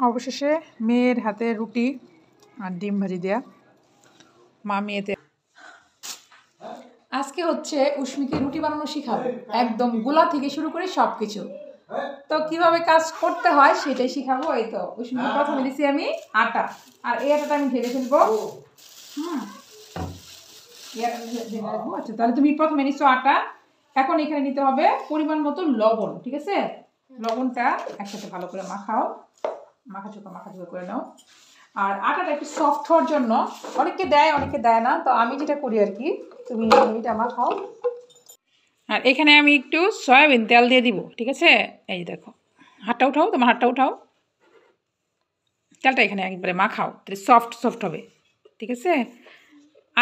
অবশেষে মেয়ের হাতে রুটি আর ডিম ভাজি দেয়া মা মেয়েতে আজকে হচ্ছে উষ্মিকে রুটি বানানো শিখাবো একদম গোলা থেকে শুরু করে সব কিছু। তো কিভাবে কাজ করতে হয় সেটাই শিখাবো। এই তো উষ্মিকে প্রথমে দিছি আমি আটা, আর এই আটাটা আমি ঢেলে ফেলবো। আচ্ছা, তাহলে তুমি প্রথমে নিচ্ছ আটা। এখন এখানে নিতে হবে পরিমাণ মতো লবণ, ঠিক আছে? লবণটা একসাথে ভালো করে মাখাও, মাখাচোকা করে নাও। আর আটাটা একটু সফট হওয়ার জন্য অনেকে দেয় অনেকে দেয় না, তো আমি যেটা করি আর কি, তুমি এটা মাখাও। আর এখানে আমি একটু সয়াবিন তেল দিয়ে দিব, ঠিক আছে? এই দেখো, হাতটা উঠাও, তোমার হাতটা উঠাও, তেলটা এখানে একবারে মাখাও, তাহলে সফট হবে, ঠিক আছে?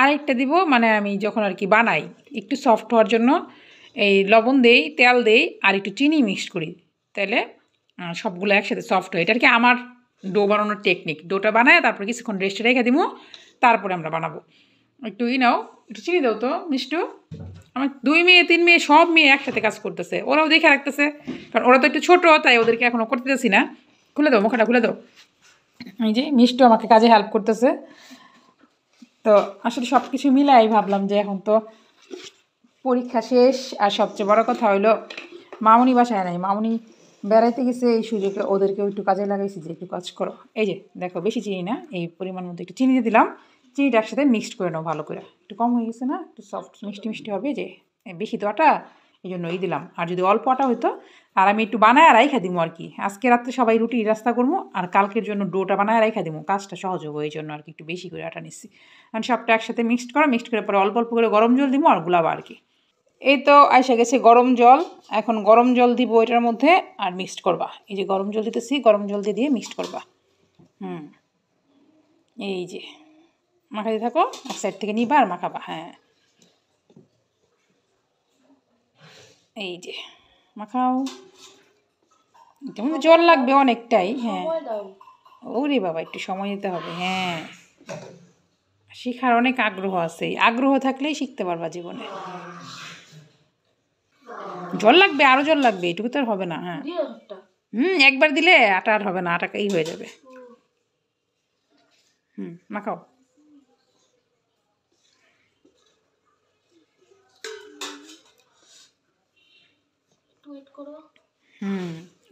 আরেকটা দিব, মানে আমি যখন আর কি বানাই একটু সফট হওয়ার জন্য এই লবণ দেই, তেল দেই, আর একটু চিনি মিক্সড করি, তাহলে সবগুলো একসাথে সফট হয়। এটা আর কি আমার ডো বানানোর টেকনিক। ডোটা বানায় তারপর কিছুক্ষণ রেস্টে রেখে দিব, তারপরে আমরা বানাবো। একটু নাও, একটু চিনি দাও তো মিষ্টু। আমার 2 মেয়ে 3 মেয়ে সব মেয়ে একসাথে কাজ করতেছে, ওরাও দেখে রাখতেছে, কারণ ওরা তো একটু ছোটো, তাই ওদেরকে এখনও করতে দিচ্ছি না। খুলে দাও, মুখটা খুলে দাও। এই যে মিষ্টু আমাকে কাজে হেল্প করতেছে। তো আসলে সব কিছু মিলাই ভাবলাম যে এখন তো পরীক্ষা শেষ, আর সবচেয়ে বড় কথা হইলো মামুনি বাসায় নাই, মামুনি বেড়াইতে গেছে, এই সুযোগে ওদেরকেও একটু কাজে লাগাইছি যে একটু কাজ করো। এই যে দেখো, বেশি চিনি না, এই পরিমাণ মতো একটু চিনি দিয়ে দিলাম। চিনিটা একসাথে মিক্সড করে নাও ভালো করে, একটু কম হয়ে গেছে না, একটু সফট মিষ্টি হবে, যে বেশি তো আটা, এই জন্য দিলাম। আর যদি অল্প আটা হইতো, আর আমি একটু বানায় রাইখা দিব আর কি, আজকে রাত্রে সবাই রুটি রাস্তা করবো, আর কালকের জন্য ডোটা বানায় রাইখা দিব, কাজটা সহজ হবে, এই জন্য আর কি একটু বেশি করে আটা নিচ্ছি। কারণ সবটা একসাথে মিক্সড করে পরে অল্প অল্প করে গরম জল দিব আর গুলাবা আর কি। এই তো আইসা গেছে গরম জল, এখন গরম জল দিব এটার মধ্যে, আর মিক্সড করবা। এই যে গরম জল দিতেছি, গরম জল দিয়ে মিক্সড করবা। এই যে মাখাতে থাকো, এক সাইড থেকে নিবা আর মাখাবা। হ্যাঁ, এই যে মাখাও, জল লাগবে অনেকটাই। হ্যাঁ, ওরে বাবা, একটু সময় দিতে হবে। হ্যাঁ, শিখার অনেক আগ্রহ আছে, আগ্রহ থাকলেই শিখতে পারবা জীবনে। জল লাগবে, আরো জল লাগবে, এটুকু তো আর হবে না। হ্যাঁ, একবার দিলে আটা আর হবে না, আটাকেই হয়ে যাবে। মাখাও।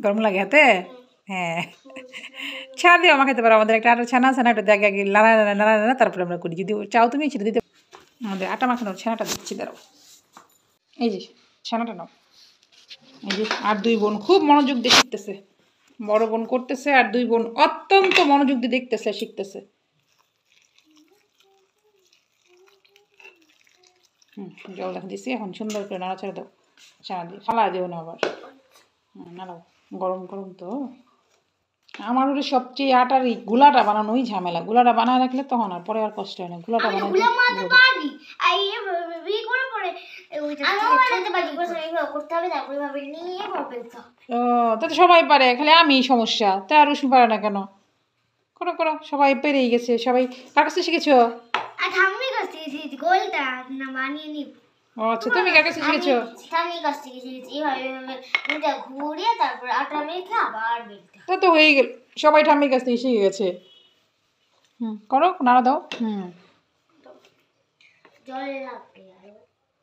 গরম লাগে হাতে। হ্যাঁ, ছানা দিও মাখাতে পারো, আমাদের একটা আটা ছানা আছে না, একটা জায়গায় নাড়া, তারপরে আমরা করি। যদি চাও তুমি সেটা দিতে, আমাদের আটা মাখানোর ছানাটা দিচ্ছি, দাঁড়াও। এই যে ছানাটা নাও। এই যে আর 2 বোন খুব মনোযোগ দিয়ে শিখতেছে, বড় বোন করতেছে, আর 2 বোন অত্যন্ত মনোযোগ দিয়ে দেখতেছে, শিখতেছে। জল দেখা দিচ্ছি, এখন সুন্দর করে নাড়াচাড়া দাও, ছানা দিয়ে ফালা দিও না আবার। নাড়াও, গরম তো। আমার হলে সবচেয়ে আটার এই গুলাটা বানানোই ঝামেলা। গুলাটা বানায় রাখলে তখন আর পরে আর কষ্ট হয় না। গুলাটা বানাতে তা তো সবাই পারে, খালি আমি সমস্যা, তা আর রসুন পারে না কেন? করো, সবাই পেরেই গেছে। সবাই কার কাছে শিখেছো? আচ্ছা, তুমি কার কাছে শিখেছো? তা তো হয়ে গেল, সবাই ঠাম্মির কাছ থেকে শিখে গেছে। করো, নাড়া দাও।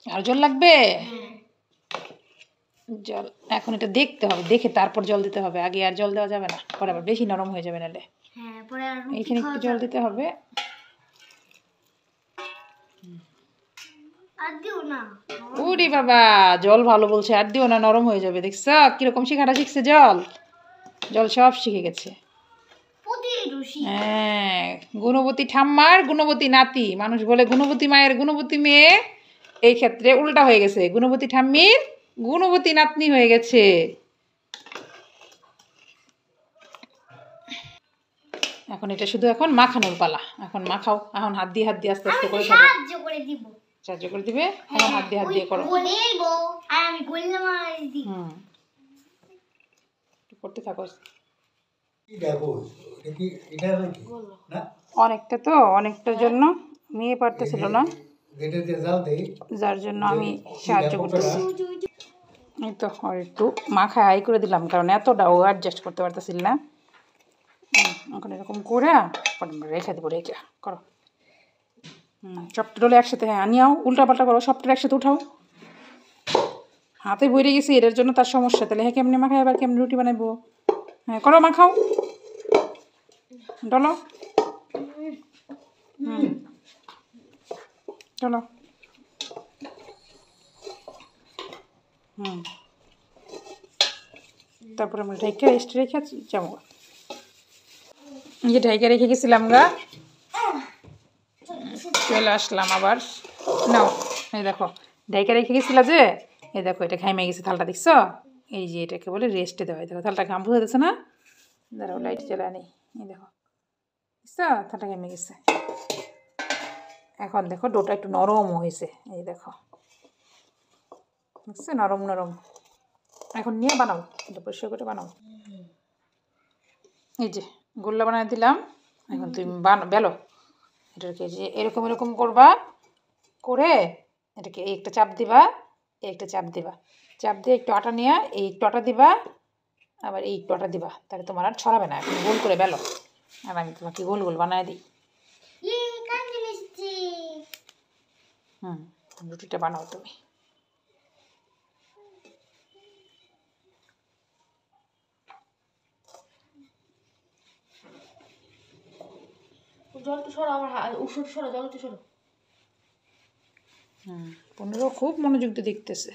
আর জল লাগবে। জল এখন এটা দেখতে হবে, দেখে তারপর জল দিতে হবে, আগে আর জল দেওয়া যাবে না, পরে আবার বেশি নরম হয়ে যাবে নালে। এইখানে একটু জল দিতে হবে। ওরে বাবা, জল ভালো বলছে, আর দিও না, নরম হয়ে যাবে। দেখছ কিরকম শিখাটা শিখছে, জল সব শিখে গেছে। হ্যাঁ, গুণবতী ঠাম্মার গুণবতী নাতি, মানুষ বলে গুণবতী মায়ের গুণবতী মেয়ে, এই ক্ষেত্রে উল্টা হয়ে গেছে, গুণবতী ঠাম্মির গুণবতী নাতনি হয়ে গেছে। এখন এটা শুধু এখন মাখানোর পালা, এখন মাখাও। এখন হাত দিয়ে আস্তে আস্তে করে সাহায্য করে দিবে। এখন হাত দিয়ে করো। করতে থাকো। অনেকটা তো, অনেকটার জন্য নিয়ে পারতেছিল না, যার জন্য আমি সাহায্য করতেছি। এই তো একটু মাখায় করে দিলাম, কারণ এতটাও অ্যাডজাস্ট করতে পারতেছিল না। এখন এরকম করে রেখে দেবো, রেখে করো। সবটা ডলে একসাথে, হ্যাঁ নিয়েও উল্টা পাল্টা করো, সবটা একসাথে উঠাও। হাতে বইরে গেছি, এটার জন্য তার সমস্যা। তাহলে হ্যাঁ কেমনি মাখাই, আবার কেমনি রুটি বানাইবো? হ্যাঁ করো, মাখাও, ডলো। চলো। তারপরে আমরা ঢাইকা রেস্ট রেখে যাবো। এই যে ঢাইকা রেখে গেছিলাম গা, চলে আসলাম আবার। নাও এই দেখো, ঢাইকা রেখে গেছিলা যে, এই দেখো এটা ঘাইমে গেছে থালটা, দেখছো? এই যে এটাকে বলে রেস্টে দেওয়া। দেখো থালটা ঘাম বুঝে দিচ্ছে না? দাঁড়াও লাইট জ্বালা নেই, এই দেখো বুঝছো, থালটা ঘেমে গেছে। এখন দেখো ডোটা একটু নরম হয়েছে, এই দেখো বুঝছো, নরম নরম। এখন নিয়ে বানাও, এটা পরিষ্কার করে বানাও। এই যে গোল্লা বানিয়ে দিলাম। এখন তুমি বেলো এটাকে, যে এরকম এরকম করবা, করে এটাকে এই একটা চাপ দিবা, এই একটা চাপ দিবা, চাপ দিয়ে একটু আটা নিয়ে এই একটু আটা দিবা, আবার এই একটু আটা দিবা, তাহলে তোমার আর ছড়াবে না। এখন গোল করে বেলো, আর আমি তোমাকে গোল গোল বানায় দিই। রুটিটা বানাও তুমি। জলটা সরো, আমার ওষুধ সরো, জলটা সরো। 15 খুব মনোযোগ দিয়ে দেখতেছে।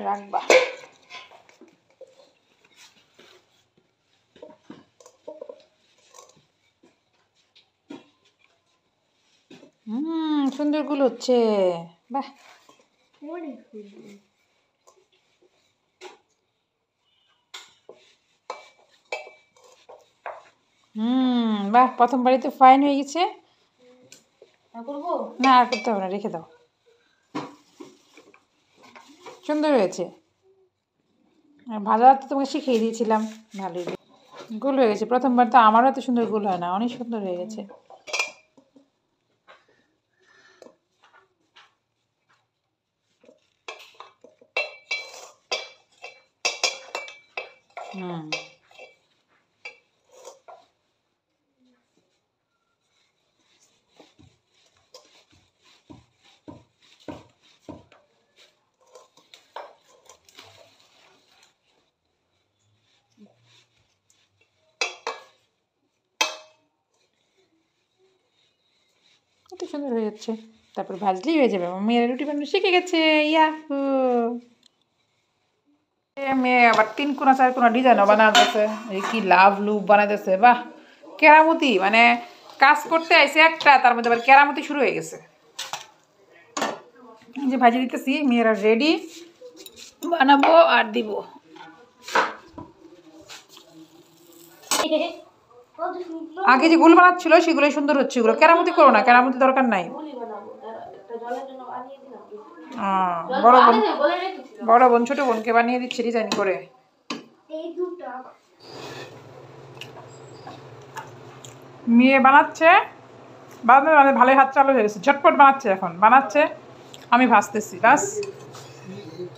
রাখবা। সুন্দর গুলো হচ্ছে, বাহ। বাহ, প্রথমবারই তো ফাইন হয়ে গেছে। করবো না আর করতে হবে না, রেখে দাও। সুন্দর হয়েছে। ভাজা তো তোমাকে শিখিয়ে দিয়েছিলাম, ভালোই গোল হয়ে গেছে। প্রথমবার তো আমারও এত সুন্দর গোল হয় না, অনেক সুন্দর হয়ে গেছে। কত সুন্দর হয়ে যাচ্ছে। তারপর ভাজলেই হয়ে যাবে। আমার মেয়ের রুটি বানানো শিখে গেছে, ইয়াহু। মেয়ে আবার 3 কোনা 4 কোনা ডিজাইনও বানাতেছে, এই কি লাভ লুপ বানাইতেছে, বাহ। কেরামতি, মানে কাজ করতে আইসে একটা, তার মধ্যে আবার কেরামতি শুরু হয়ে গেছে। এই যে ভাজি দিতেছি, মেয়েরা রেডি, বানাবো আর দিব। আগে যে গুল বানাচ্ছিল সেগুলোই সুন্দর হচ্ছে, এগুলো কেরামতি করো না, কেরামতি দরকার নাই। বড় বোন ছোট বোনকে বানিয়ে দিচ্ছে ডিজাইন করে। মেয়ে বানাচ্ছে, বানাতে ভালোই হাত চালু হয়ে গেছে, ঝটপট বানাচ্ছে, এখন বানাচ্ছে, আমি ভাজতেছি, বাস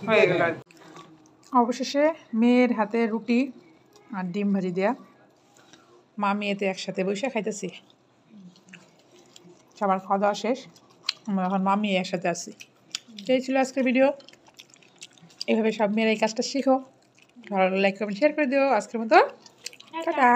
হয়ে গেল। অবশেষে মেয়ের হাতে রুটি আর ডিম ভাজি দেয়া, মা মেয়েতে একসাথে বসে খাইতেছি। সবার খাওয়া দাওয়া শেষ, আমরা এখন মা মেয়ে একসাথে আছি। এই ছিল আজকের ভিডিও। এভাবে সব মেয়েরা এই কাজটা শিখো। ভালো লাইক কমেন্ট শেয়ার করে দিও। আজকের মতো টাটা।